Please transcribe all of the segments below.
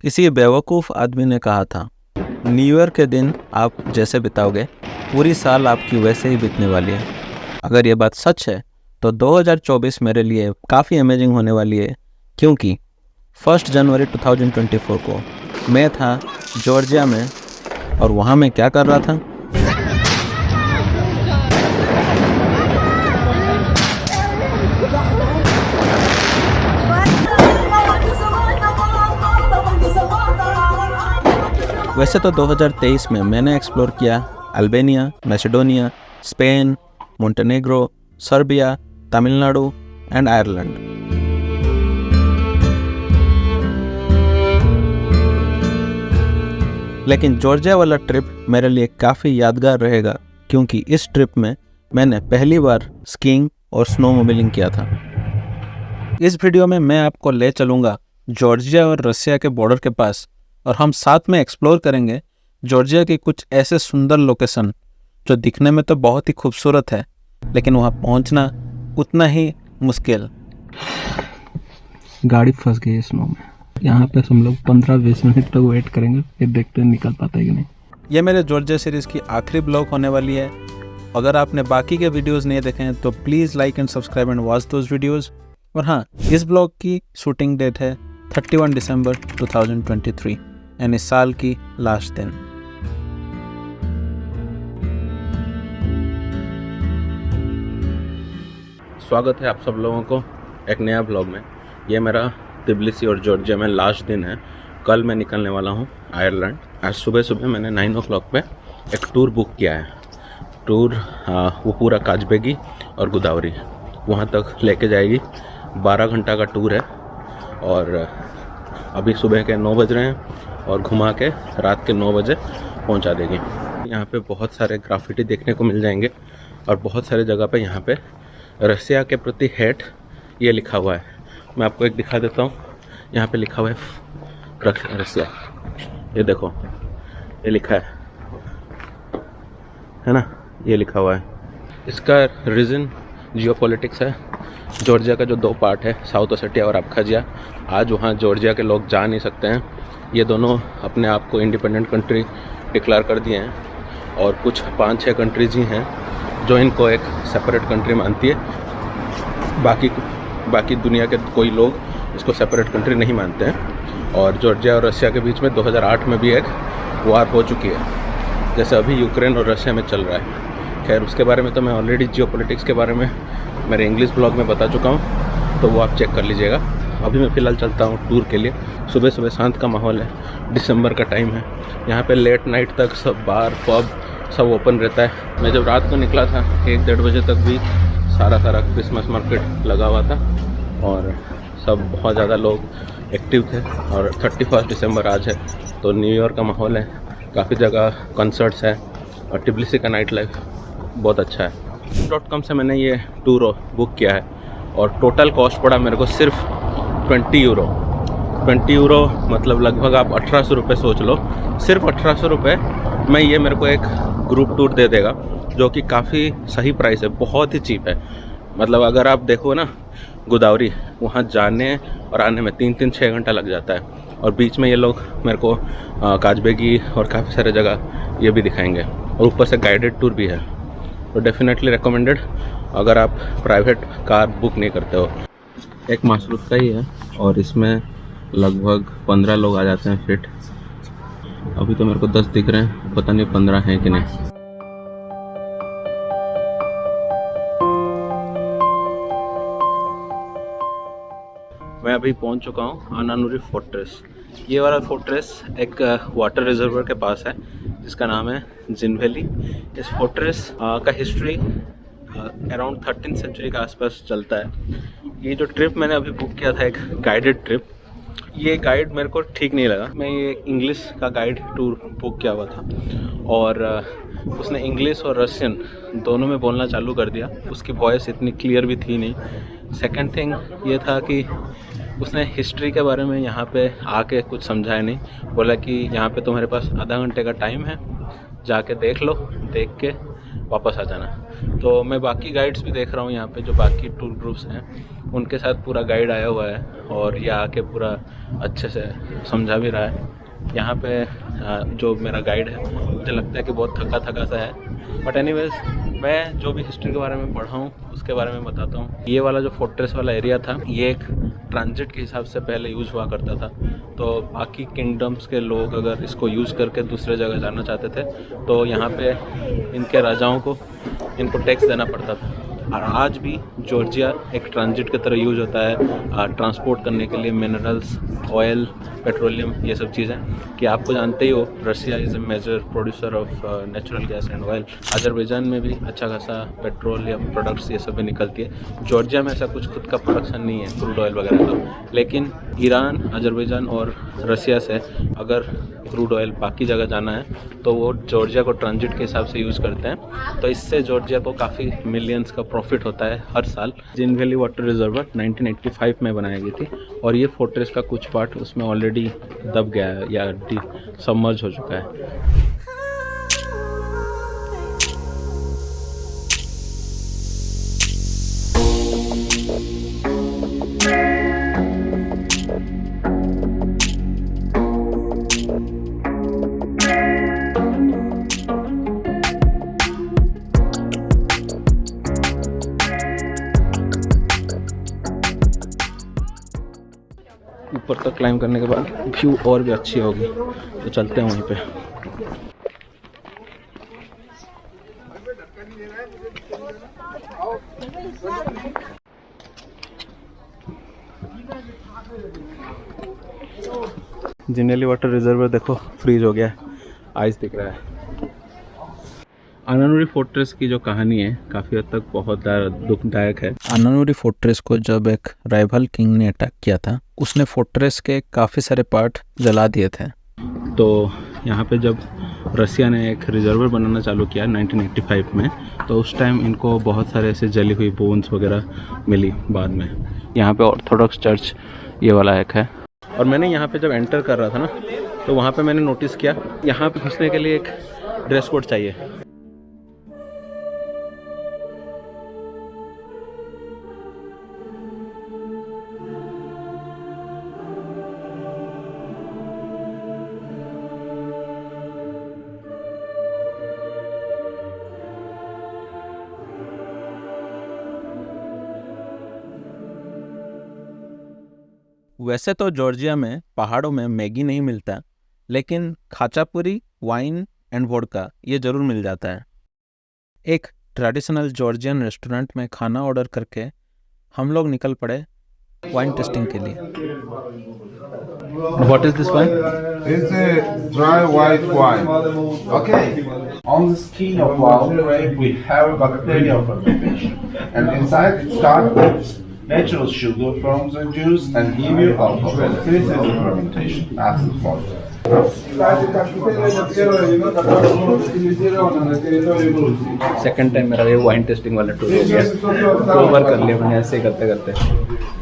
किसी बेवकूफ़ आदमी ने कहा था, न्यू ईयर के दिन आप जैसे बिताओगे पूरी साल आपकी वैसे ही बीतने वाली है। अगर ये बात सच है तो 2024 मेरे लिए काफ़ी अमेजिंग होने वाली है, क्योंकि 1 जनवरी 2024 को मैं था जॉर्जिया में। और वहाँ मैं क्या कर रहा था? वैसे तो 2023 में मैंने एक्सप्लोर किया Albania, Macedonia, Spain, Montenegro, Serbia, Tamil Nadu and Ireland. लेकिन जॉर्जिया वाला ट्रिप मेरे लिए काफ़ी यादगार रहेगा, क्योंकि इस ट्रिप में मैंने पहली बार स्कीइंग और स्नोमोबाइलिंग किया था। इस वीडियो में मैं आपको ले चलूँगा जॉर्जिया और रसिया के बॉर्डर के पास, और हम साथ में एक्सप्लोर करेंगे जॉर्जिया के कुछ ऐसे सुंदर लोकेशन जो दिखने में तो बहुत ही खूबसूरत है, लेकिन वहाँ पहुँचना उतना ही मुश्किल। गाड़ी फंस गई है स्नो में। यहाँ पे हम लोग 15-20 मिनट तक वेट करेंगे, फिर देखते हैं निकल पाता है कि नहीं। ये मेरे जॉर्जिया सीरीज़ की आखिरी ब्लॉग होने वाली है। अगर आपने बाकी के वीडियोस नहीं देखे हैं तो please like and subscribe and watch those videos. और हाँ, इस ब्लॉग की शूटिंग डेट है 31 दिसंबर 2023, यानी साल की लास्ट दिन। स्वागत है आप सब लोगों को एक नया ब्लॉग में। ये मेरा तिबिलिसी और जॉर्जिया में लास्ट दिन है। कल मैं निकलने वाला हूँ आयरलैंड। आज सुबह सुबह मैंने 9 o'clock पे एक टूर बुक किया है। टूर वो पूरा काजबेगी और गोदावरी वहाँ तक लेके जाएगी। 12 घंटा का टूर है और अभी सुबह के 9 बज रहे हैं और घुमा के रात के 9 बजे पहुँचा देगी। यहाँ पे बहुत सारे ग्राफिटी देखने को मिल जाएंगे और बहुत सारे जगह पे यहाँ पे रसिया के प्रति हेट ये लिखा हुआ है। मैं आपको एक दिखा देता हूँ। यहाँ पे लिखा हुआ है रसिया, ये देखो, ये लिखा है ना, ये लिखा हुआ है। इसका रीज़न जियोपॉलिटिक्स है। जॉर्जिया का जो 2 पार्ट है, साउथ ओसेटिया और अब्खाजिया, आज वहाँ जॉर्जिया के लोग जा नहीं सकते हैं। ये दोनों अपने आप को इंडिपेंडेंट कंट्री डिक्लेयर कर दिए हैं और कुछ 5-6 कंट्रीज ही हैं जो इनको एक सेपरेट कंट्री मानती है। बाकी दुनिया के कोई लोग इसको सेपरेट कंट्री नहीं मानते हैं। और जॉर्जिया और रशिया के बीच में 2008 में भी एक वार हो चुकी है, जैसे अभी यूक्रेन और रशिया में चल रहा है। खैर, उसके बारे में तो मैं ऑलरेडी जियोपॉलिटिक्स के बारे में मेरे इंग्लिश ब्लॉग में बता चुका हूँ, तो वो आप चेक कर लीजिएगा। अभी मैं फ़िलहाल चलता हूँ टूर के लिए। सुबह सुबह शांत का माहौल है, दिसंबर का टाइम है। यहाँ पे लेट नाइट तक सब बार पब सब ओपन रहता है। मैं जब रात को निकला था 1-1:30 बजे तक भी सारा क्रिसमस मार्केट लगा हुआ था और सब बहुत ज़्यादा लोग एक्टिव थे। और 31 दिसंबर आज है, तो न्यू ईयर का माहौल है। काफ़ी जगह कंसर्ट्स है और टिबिलिसी का नाइट लाइफ बहुत अच्छा है। .com से मैंने ये टूर बुक किया है और टोटल कॉस्ट पड़ा मेरे को सिर्फ 20 यूरो, मतलब लगभग आप 1800 रुपये सोच लो। सिर्फ 1800 रुपये में ये मेरे को एक ग्रुप टूर दे देगा, जो कि काफ़ी सही प्राइस है, बहुत ही चीप है। मतलब अगर आप देखो ना, गोदावरी वहाँ जाने और आने में 3-6 घंटा लग जाता है। और बीच में ये लोग मेरे को काजबेगी और काफ़ी सारे जगह ये भी दिखाएंगे, और ऊपर से गाइडेड टूर भी है। तो डेफिनेटली रिकमेंडेड अगर आप प्राइवेट कार बुक नहीं करते हो। एक मासरूफ का ही है और इसमें लगभग 15 लोग आ जाते हैं फिट। अभी तो मेरे को 10 दिख रहे हैं, पता नहीं 15 हैं कि नहीं। मैं अभी पहुंच चुका हूं अनानुरी फोर्ट्रेस। ये वाला फोर्ट्रेस एक वाटर रिजर्वर के पास है जिसका नाम है जिनवेली। इस फोर्ट्रेस का हिस्ट्री अराउंड 13th सेंचुरी के आसपास चलता है। ये जो ट्रिप मैंने अभी बुक किया था, एक गाइडेड ट्रिप, ये गाइड मेरे को ठीक नहीं लगा। मैं ये इंग्लिश का गाइड टूर बुक किया हुआ था और उसने इंग्लिश और रशियन दोनों में बोलना चालू कर दिया। उसकी वॉइस इतनी क्लियर भी थी नहीं। सेकंड थिंग ये था कि उसने हिस्ट्री के बारे में यहाँ पे आके कुछ समझाया नहीं। बोला कि यहाँ पे तुम्हारे पास आधा घंटे का टाइम है, जाके देख लो, देख के वापस आ जाना। तो मैं बाकी गाइड्स भी देख रहा हूँ यहाँ पे, जो बाकी टूर ग्रुप्स हैं उनके साथ पूरा गाइड आया हुआ है और ये आके पूरा अच्छे से समझा भी रहा है। यहाँ पे जो मेरा गाइड है मुझे लगता है कि बहुत थका थका सा है, बट एनीवेज मैं जो भी हिस्ट्री के बारे में पढ़ा हूँ उसके बारे में बताता हूँ। ये वाला जो फोर्ट्रेस वाला एरिया था ये एक ट्रांजिट के हिसाब से पहले यूज़ हुआ करता था। तो बाकी किंगडम्स के लोग अगर इसको यूज़ करके दूसरे जगह जाना चाहते थे तो यहाँ पे इनके राजाओं को इनको टैक्स देना पड़ता था। और आज भी जॉर्जिया एक ट्रांजिट की तरह यूज़ होता है ट्रांसपोर्ट करने के लिए मिनरल्स, ऑयल, पेट्रोलियम, ये सब चीज़ें कि आपको जानते ही हो Russia is a major producer of natural gas and oil. Azerbaijan में भी अच्छा खासा पेट्रोल या प्रोडक्ट्स ये सब भी निकलती है। जॉर्जिया में ऐसा कुछ खुद का प्रोडक्शन नहीं है क्रूड ऑयल वगैरह का, लेकिन ईरान, अजरबैजान और रशिया से अगर क्रूड ऑयल बाकी जगह जाना है तो वो जॉर्जिया को ट्रांजिट के हिसाब से यूज़ करते हैं। तो इससे जॉर्जिया को काफ़ी मिलियंस का प्रॉफिट होता है हर साल। जिन वैली वाटर रिजर्वर 1985 में बनाई गई थी और ये फोर्ट्रेस का कुछ पार्ट उसमें ऑलरेडी दब गया है या सबमर्ज हो चुका है। ऊपर तक क्लाइंब करने के बाद व्यू और भी अच्छी होगी, तो चलते हैं वहीं पे। जिनेली वाटर रिजर्वर देखो फ्रीज हो गया है, आइस दिख रहा है। अनानुरी फोर्ट्रेस की जो कहानी है काफ़ी हद तक बहुत दुखदायक है। अनानुरी फोर्ट्रेस को जब एक राइवल किंग ने अटैक किया था उसने फोर्ट्रेस के काफ़ी सारे पार्ट जला दिए थे। तो यहाँ पे जब रसिया ने एक रिजर्वर बनाना चालू किया 1985 में, तो उस टाइम इनको बहुत सारे ऐसे जली हुई बोन्स वगैरह मिली बाद में। यहाँ पे ऑर्थोडॉक्स चर्च ये वाला एक है। और मैंने यहाँ पे जब एंटर कर रहा था ना तो वहाँ पे मैंने नोटिस किया यहाँ पे घुसने के लिए एक ड्रेस कोड चाहिए। वैसे तो जॉर्जिया में पहाड़ों में मैगी नहीं मिलता, लेकिन खाचापुरी, वाइन एंड वोडका ये ज़रूर मिल जाता है। एक ट्रेडिशनल जॉर्जियन रेस्टोरेंट में खाना ऑर्डर करके हम लोग निकल पड़े वाइन टेस्टिंग के लिए। What is this wine? It's a dry white wine. Okay. On the skin of wild grape, we have bacterial fermentation, and inside it starts natural sugar from the juice and give you alcohol. This is the fermentation, acid form. Second time मेरा ये wine tasting वाला tour हो गया, 2 बार कर लिया मैंने ऐसे करते करते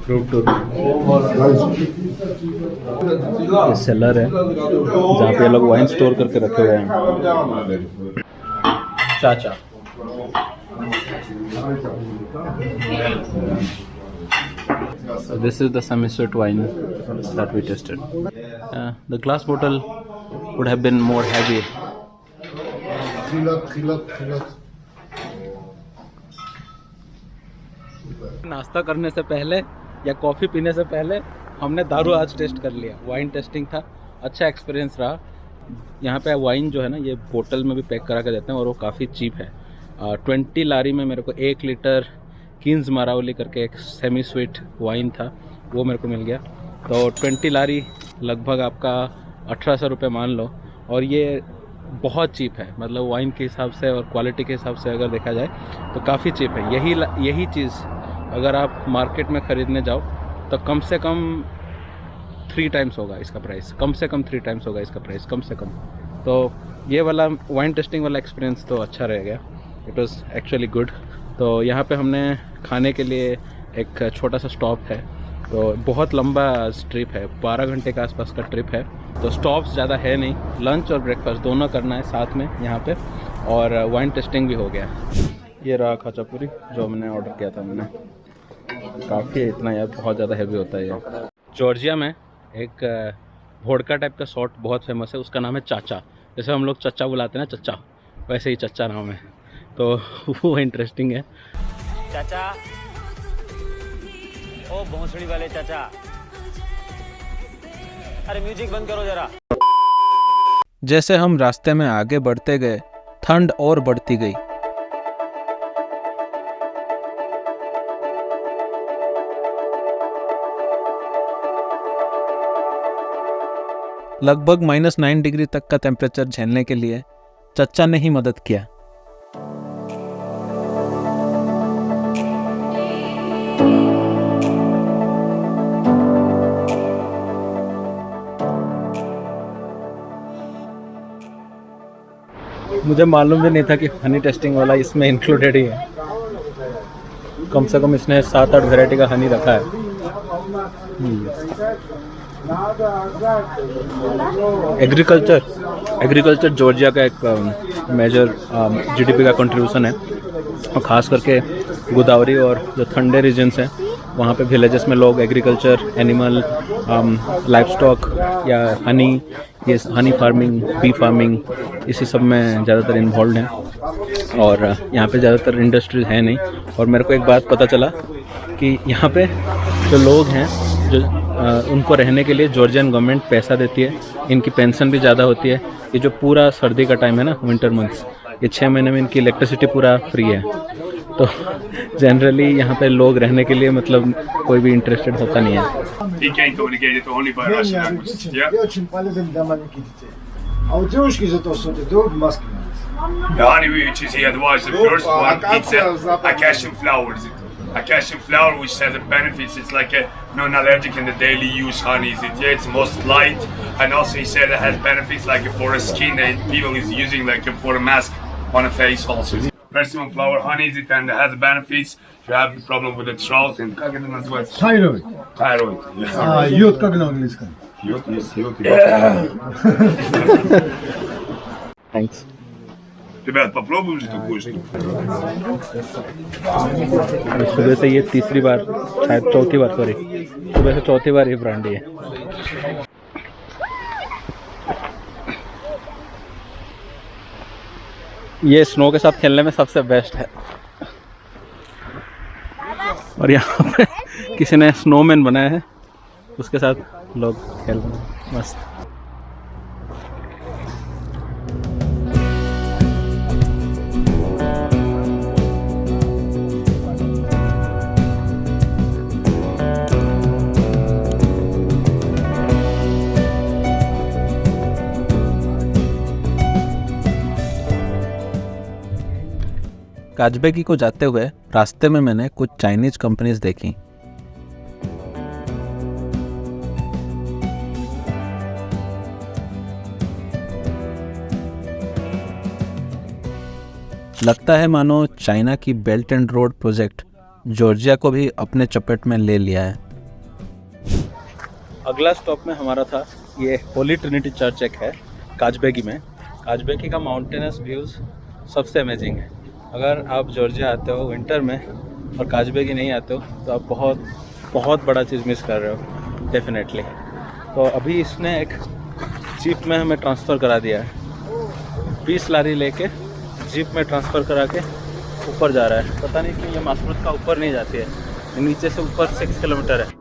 फ्रूट टूर। ये सेलर है जहाँ पे लोग वाइन स्टोर करके रखे हुए हैं। चाचा So this is the semi-sweet wine that we tested. The glass bottle would have been more heavy. नाश्ता करने से पहले या कॉफ़ी पीने से पहले हमने दारू आज टेस्ट कर लिया। वाइन टेस्टिंग था, अच्छा एक्सपीरियंस रहा। यहाँ पे वाइन जो है ना ये बोतल में भी पैक करा के देते हैं और वो काफ़ी चीप है। 20 लारी में मेरे को 1 लीटर किंग्स मारावली करके एक सेमी स्वीट वाइन था, वो मेरे को मिल गया। तो 20 लारी लगभग आपका 1800 रुपये मान लो, और ये बहुत चीप है, मतलब वाइन के हिसाब से और क्वालिटी के हिसाब से अगर देखा जाए तो काफ़ी चीप है। यही चीज़ अगर आप मार्केट में ख़रीदने जाओ तो कम से कम 3 टाइम्स होगा इसका प्राइस, कम से कम 3 टाइम्स होगा इसका प्राइस, कम से कम। तो ये वाला वाइन टेस्टिंग वाला एक्सपीरियंस तो अच्छा रह गया, इट वाज एक्चुअली गुड। तो यहाँ पे हमने खाने के लिए एक छोटा सा स्टॉप है, तो बहुत लंबा ट्रिप है, 12 घंटे के आसपास का ट्रिप है। तो स्टॉप्स ज़्यादा है नहीं, लंच और ब्रेकफास्ट दोनों करना है साथ में यहाँ पे, और वाइन टेस्टिंग भी हो गया। ये रहा खाचापुरी जो मैंने ऑर्डर किया था मैंने। काफ़ी है इतना यार, बहुत ज़्यादा हैवी होता है ये। जॉर्जिया में एक वोडका टाइप का शॉट बहुत फेमस है, उसका नाम है चाचा। जैसे हम लोग चच्चा बुलाते हैं ना, चच्चा, वैसे ही चच्चा नाम है, तो वो इंटरेस्टिंग है। चाचा, ओ भोंसड़ी वाले चाचा, अरे म्यूजिक बंद करो जरा। जैसे हम रास्ते में आगे बढ़ते गए, ठंड और बढ़ती गई। लगभग -9 डिग्री तक का टेम्परेचर झेलने के लिए चच्चा ने ही मदद किया। मुझे मालूम भी नहीं था कि हनी टेस्टिंग वाला इसमें इंक्लूडेड ही है। कम से कम इसने 7-8 वैरायटी का हनी रखा है। एग्रीकल्चर जॉर्जिया का एक मेजर जीडीपी का कंट्रीब्यूशन है, और ख़ास करके गोदावरी और जो ठंडे रीजन्स हैं वहाँ पे विलेजेस में लोग एग्रीकल्चर, एनिमल, लाइफ स्टॉक या ये हनी फार्मिंग, बी फार्मिंग, इसी सब में ज़्यादातर इन्वॉल्व हैं। और यहाँ पे ज़्यादातर इंडस्ट्रीज है नहीं। और मेरे को एक बात पता चला कि यहाँ पे जो लोग हैं, जो उनको रहने के लिए जॉर्जियन गवर्नमेंट पैसा देती है, इनकी पेंशन भी ज़्यादा होती है। ये जो पूरा सर्दी का टाइम है ना, विंटर मंथ्स, ये 6 महीने में इनकी इलेक्ट्रिसिटी पूरा फ्री है। तो जनरली यहाँ पे लोग रहने के लिए मतलब कोई भी इंटरेस्टेड होता नहीं है। He can communicate it only by Russian language. Yeah. Очень полезен для маленьких детей. А у девушки зато сутки друг маски. The honey which is he advised, the first one, it's acacia flowers. Acacia flower which has a benefits, it's like a non-allergic in the daily use honey. It's most light, and also he said it has benefits like for a skin, and people is using like for a mask on a face also. Persimmon flower honey is it and it has benefits. If you have the problem with the throat and как это называется? Thyroid. Thyroid. Йод как на английском? Йод есть йод. Thanks. Ребят, попробуем же такую штуку. सुबह से ये तीसरी बार, शायद चौथी बार, sorry, सुबह से चौथी बार ये ब्रांडी है। ये स्नो के साथ खेलने में सबसे बेस्ट है। और यहाँ पे किसी ने स्नोमैन बनाया है, उसके साथ लोग खेल रहे हैं, मस्त। काजबेगी को जाते हुए रास्ते में मैंने कुछ चाइनीज कंपनीज देखी। लगता है मानो चाइना की belt and road project Georgia को भी अपने चपेट में ले लिया है। अगला स्टॉप में हमारा था ये होली ट्रिनिटी चर्च एक है काजबेगी में। काजबेगी का माउंटेनस व्यूज़ सबसे अमेजिंग है। अगर आप जॉर्जिया आते हो विंटर में और काजबेगी नहीं आते हो तो आप बहुत बहुत बड़ा चीज़ मिस कर रहे हो डेफिनेटली। तो अभी इसने एक जीप में हमें ट्रांसफ़र करा दिया है। 20 लारी लेके जीप में ट्रांसफ़र करा के ऊपर जा रहा है। पता नहीं क्यों ये मासरूत का ऊपर नहीं जाती है, नीचे से ऊपर 6 किलोमीटर है।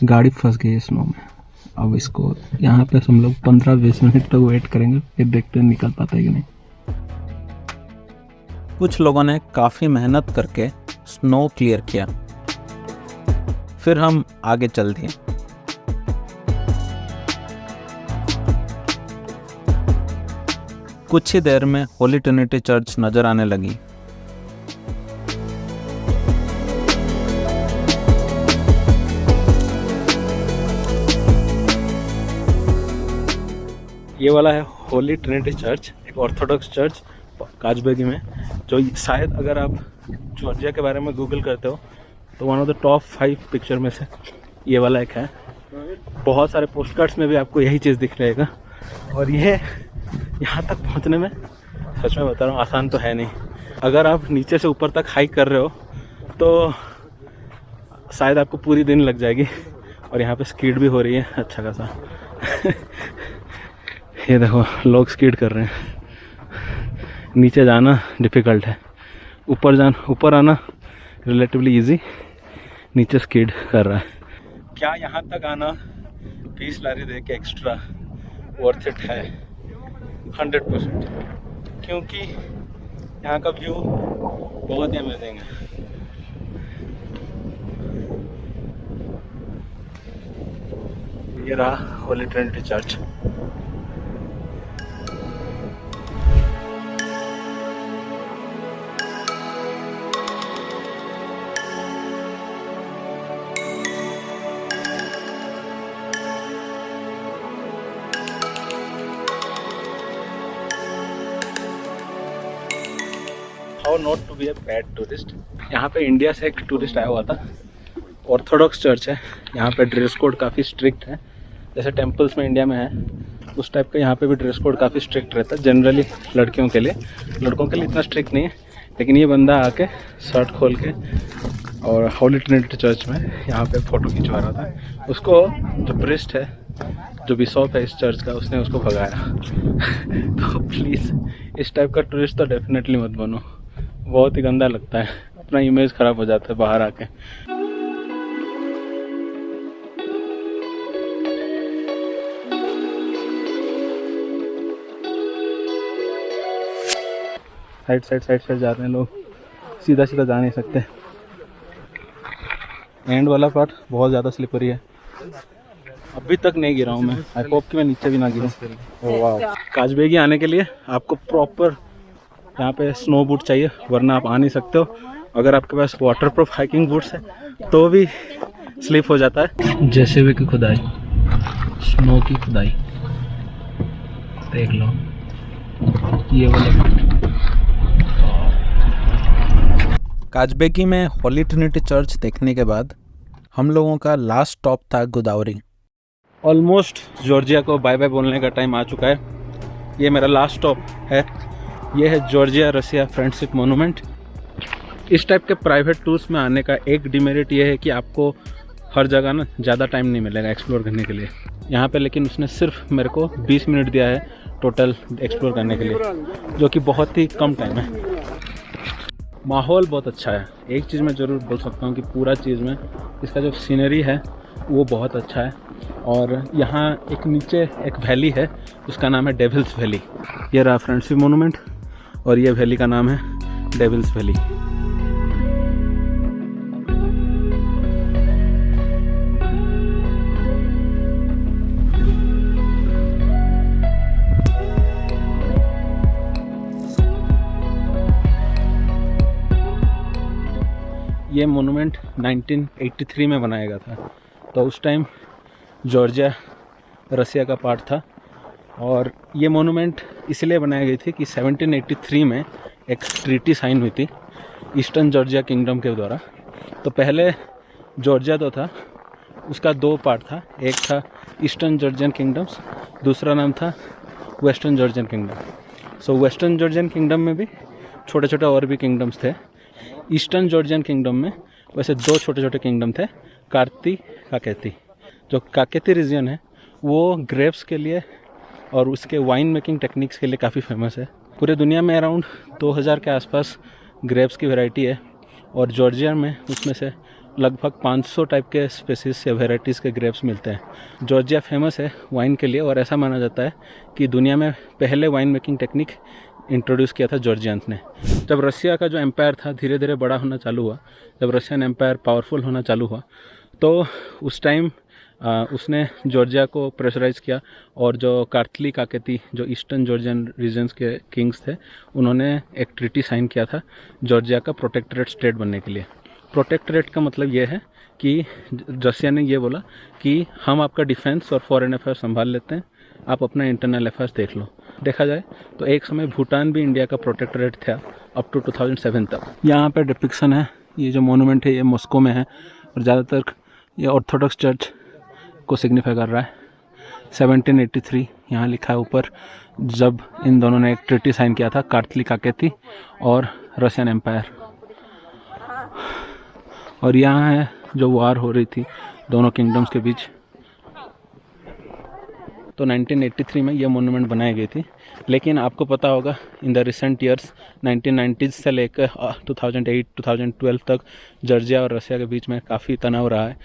गाड़ी फंस गई है स्नो में। अब इसको यहाँ पे हम लोग 15-20 मिनट तक वेट करेंगे, फिर देखते हैं निकल पाता है कि नहीं। कुछ लोगों ने काफ़ी मेहनत करके स्नो क्लियर किया, फिर हम आगे चल दिए। कुछ ही देर में होली ट्रिनिटी चर्च नजर आने लगी। ये वाला है होली ट्रिनिटी चर्च, एक ऑर्थोडॉक्स चर्च काजबेगी में, जो शायद अगर आप जॉर्जिया के बारे में गूगल करते हो तो one of the top 5 picture में से ये वाला एक है। बहुत सारे पोस्टकार्ड्स में भी आपको यही चीज़ दिख रहेगा। और ये यहाँ तक पहुँचने में सच में बता रहा हूँ आसान तो है नहीं। अगर आप नीचे से ऊपर तक हाइक कर रहे हो तो शायद आपको पूरी दिन लग जाएगी। और यहाँ पे स्कीड भी हो रही है अच्छा खासा। ये देखो लोग स्कीड कर रहे हैं। नीचे जाना डिफ़िकल्ट है, ऊपर आना रिलेटिवली इजी, नीचे स्कीड कर रहा है। क्या यहाँ तक आना 20 लारी दे के एक्स्ट्रा वर्थ इट है? 100%, क्योंकि यहाँ का व्यू बहुत ही अमेजिंग है। ये रहा Holy Trinity Church. How not to be a bad tourist. यहाँ पे इंडिया से एक टूरिस्ट आया हुआ था। ऑर्थोडॉक्स चर्च है, यहाँ पे ड्रेस कोड काफ़ी स्ट्रिक्ट है, जैसे टेम्पल्स में इंडिया में है उस टाइप का यहाँ पे भी ड्रेस कोड काफ़ी स्ट्रिक्ट रहता है जनरली लड़कियों के लिए। लड़कों के लिए इतना स्ट्रिक्ट नहीं है, लेकिन ये बंदा आके शर्ट खोल के और होली ट्रिनिटी चर्च में यहाँ पे फ़ोटो खिंचवा रहा था। उसको जो प्रिस्ट है, जो बिशॉप है इस चर्च का, उसने उसको भगाया। तो प्लीज़ इस टाइप का टूरिस्ट तो डेफिनेटली मत बनो, बहुत ही गंदा लगता है, अपना इमेज ख़राब हो जाता है बाहर आके। साइड जा रहे हैं लोग, सीधा जा नहीं सकते। एंड वाला पार्ट बहुत ज़्यादा स्लिपरी है। अभी तक नहीं गिरा हूँ मैं, आई होप कि मैं नीचे भी ना गिरूँ। वाह, काजबेगी आने के लिए आपको प्रॉपर यहाँ पे स्नो बूट चाहिए, वरना आप आ नहीं सकते हो। अगर आपके पास वाटरप्रूफ हाइकिंग बूट्स है तो भी स्लिप हो जाता है। जैसे भी की खुदाई, स्नो की खुदाई देख लो, ये वाला। काजबेगी में होली ट्रिनिटी चर्च देखने के बाद हम लोगों का लास्ट स्टॉप था गोदावरी। ऑलमोस्ट जॉर्जिया को बाय बाय बोलने का टाइम आ चुका है। ये मेरा लास्ट स्टॉप है। ये है जॉर्जिया रसिया फ्रेंडशिप मोनूमेंट। इस टाइप के प्राइवेट टूर्स में आने का एक डिमेरिट ये है कि आपको हर जगह ना ज़्यादा टाइम नहीं मिलेगा एक्सप्लोर करने के लिए। यहाँ पे लेकिन उसने सिर्फ मेरे को 20 मिनट दिया है टोटल एक्सप्लोर करने के लिए, जो कि बहुत ही कम टाइम है। माहौल बहुत अच्छा है। एक चीज़ मैं ज़रूर बोल सकता हूँ कि पूरा चीज़ में इसका जो सीनरी है वो बहुत अच्छा है। और यहाँ एक नीचे एक वैली है, उसका नाम है डेविल्स वैली। ये रहा फ्रेंडशिप मोनूमेंट और ये वैली का नाम है डेविल्स वैली। ये मोनूमेंट 1983 में बनाया गया था, तो उस टाइम जॉर्जिया रसिया का पार्ट था। और ये मोनूमेंट इसलिए बनाई गई थी कि 1783 में एक ट्रीटी साइन हुई थी ईस्टर्न जॉर्जिया किंगडम के द्वारा। तो पहले जॉर्जिया तो था, उसका 2 पार्ट था, एक था ईस्टर्न जॉर्जियन किंगडम्स, दूसरा नाम था वेस्टर्न जॉर्जियन किंगडम। सो वेस्टर्न जॉर्जियन किंगडम में भी छोटे छोटे और भी किंगडम्स थे। ईस्टर्न जॉर्जियन किंगडम में वैसे 2 छोटे छोटे किंगडम थे, कार्ती काकेती। जो काकेती रीजन है वो ग्रेप्स के लिए और उसके वाइन मेकिंग टेक्निक्स के लिए काफ़ी फेमस है। पूरे दुनिया में अराउंड 2000 के आसपास ग्रेप्स की वैरायटी है और जॉर्जिया में उसमें से लगभग 500 टाइप के स्पेसीज या वेराइटीज़ के ग्रेप्स मिलते हैं। जॉर्जिया फेमस है वाइन के लिए और ऐसा माना जाता है कि दुनिया में पहले वाइन मेकिंग टेक्निक इंट्रोड्यूस किया था जॉर्जियंस ने। जब रशिया का जो एम्पायर था धीरे धीरे बड़ा होना चालू हुआ, जब रशियन एम्पायर पावरफुल होना चालू हुआ, तो उस टाइम उसने जॉर्जिया को प्रेशराइज़ किया और जो कार्तली काकेती जो ईस्टर्न जॉर्जियन रीजन्स के किंग्स थे, उन्होंने एक ट्रीटी साइन किया था जॉर्जिया का प्रोटेक्टरेट स्टेट बनने के लिए। प्रोटेक्टरेट का मतलब ये है कि रशिया ने ये बोला कि हम आपका डिफेंस और फॉरेन अफेयर्स संभाल लेते हैं, आप अपना इंटरनल अफेयर्स देख लो। देखा जाए तो एक समय भूटान भी इंडिया का प्रोटेक्टरेट था अप टू 2007 तक। यहाँ पे डिपिक्शन है, ये जो मोनूमेंट है ये मॉस्को में है और ज़्यादातर ये ऑर्थोडॉक्स चर्च को सिग्निफाई कर रहा है। 1783 यहाँ लिखा है ऊपर, जब इन दोनों ने एक ट्रीटी साइन किया था, कार्तली काकेती और रशियन एम्पायर। और यहाँ है जो वार हो रही थी दोनों किंगडम्स के बीच। तो 1983 में ये मोनूमेंट बनाई गई थी, लेकिन आपको पता होगा in the recent years 1990s से लेकर 2008-2012 तक जॉर्जिया और रशिया के बीच में काफ़ी तनाव रहा है।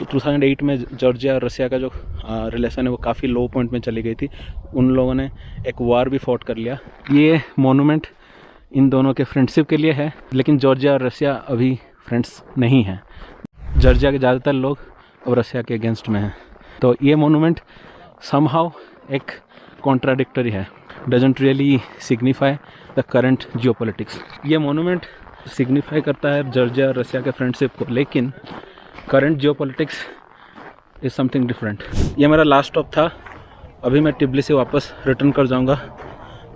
2008 में जॉर्जिया और रशिया का जो रिलेशन है वो काफ़ी लो पॉइंट में चली गई थी। उन लोगों ने एक वार भी फॉट कर लिया। ये मोनूमेंट इन दोनों के फ्रेंडशिप के लिए है, लेकिन जॉर्जिया और रशिया अभी फ्रेंड्स नहीं हैं। जॉर्जिया के ज़्यादातर लोग अब रशिया के अगेंस्ट में हैं। तो ये मोनूमेंट somehow एक कॉन्ट्राडिक्टरी है, doesn't really signify the current geopolitics. ये मोनूमेंट सिग्निफाई करता है जॉर्जिया और रशिया के फ्रेंडशिप को, लेकिन current geopolitics is something different. ये मेरा लास्ट स्टॉप था, अभी मैं टिब्लिसी वापस रिटर्न कर जाऊंगा,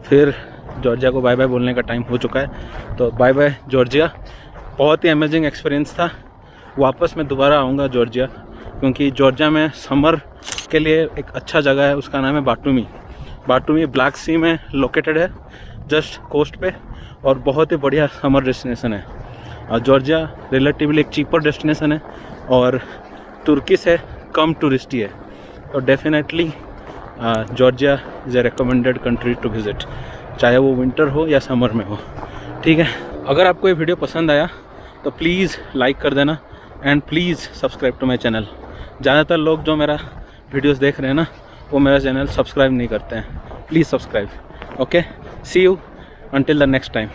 फिर जॉर्जिया को बाय बाय बोलने का टाइम हो चुका है। तो बाय बाय जॉर्जिया, बहुत ही अमेजिंग एक्सपीरियंस था। वापस मैं दोबारा आऊँगा जॉर्जिया, क्योंकि जॉर्जिया में समर के लिए एक अच्छा जगह है, उसका नाम है बाटुमी। बाटुमी ब्लैक सी में लोकेटेड है, जस्ट कोस्ट पे, और बहुत ही बढ़िया समर डेस्टिनेशन है। और जॉर्जिया रिलेटिवली एक चीपर डेस्टिनेशन है और तुर्की से कम टूरिस्टी है। तो definitely Georgia is a recommended country to visit, चाहे वो विंटर हो या समर में हो। ठीक है, अगर आपको ये वीडियो पसंद आया तो प्लीज़ लाइक कर देना and please subscribe to my channel. ज़्यादातर लोग जो मेरा वीडियोस देख रहे हैं ना, वो मेरा चैनल सब्सक्राइब नहीं करते हैं। Please subscribe. Okay, see you until the next time.